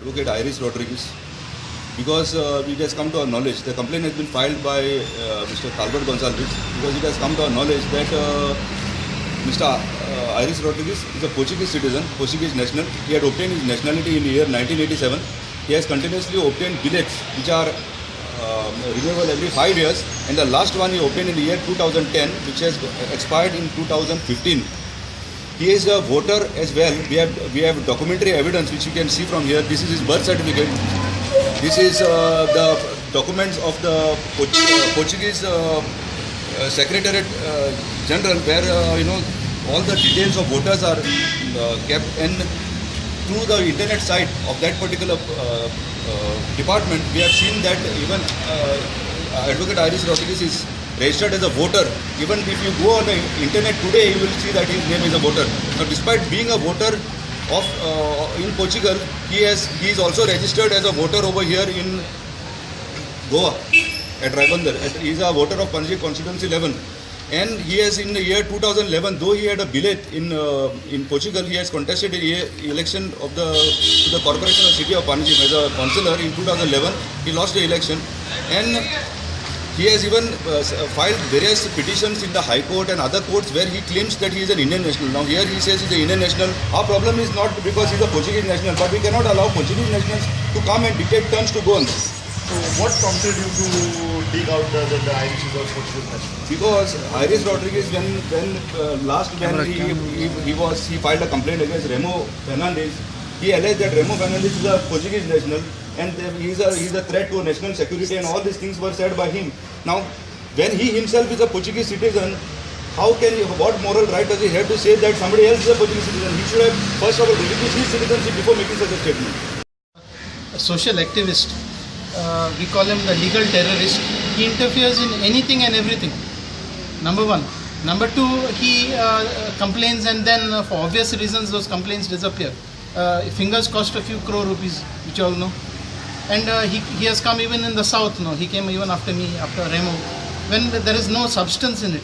Advocate Iris Rodriguez, because it has come to our knowledge, the complaint has been filed by Mr. Talbot Gonzalez, because it has come to our knowledge that Mr. Iris Rodriguez is a Portuguese citizen, Portuguese national. He had obtained his nationality in the year 1987. He has continuously obtained billets which are renewable every 5 years, and the last one he obtained in the year 2010, which has expired in 2015. He is a voter as well. We have documentary evidence which you can see from here. This is his birth certificate. This is the documents of the Portuguese Secretariat General, where all the details of voters are kept, and through the internet site of that particular department, we have seen that even Advocate Iris Rodriguez is registered as a voter. Even if you go on the internet today, you will see that his name is a voter. Now, despite being a voter of in Portugal, he is also registered as a voter over here in Goa at Raibandar. He is a voter of Panaji Constituency 11. And he has, in the year 2011, though he had a billet in Portugal, he has contested the election of to the Corporation of City of Panaji as a councillor in 2011. He lost the election, and he has even filed various petitions in the High Court and other courts where he claims that he is an Indian national. Now here he says he is an Indian national. Our problem is not because he is a Portuguese national, but we cannot allow Portuguese nationals to come and dictate terms to guns. So what prompted you to dig out the Iris is a Portuguese national? Because Iris Rodriguez, when he filed a complaint against Remo Fernandes, he alleged that Remo Fernandes is a Portuguese national, and he is a threat to national security, and all these things were said by him. Now, when he himself is a Portuguese citizen, what moral right does he have to say that somebody else is a Portuguese citizen? He should have first of all relinquished his citizenship before making such a statement. A social activist, we call him the legal terrorist. He interferes in anything and everything. Number one. Number two, he complains, and then for obvious reasons those complaints disappear. Fingers cost a few crore rupees, which you all know. And he has come even in the south. No, he came even after me, after Remo, when there is no substance in it.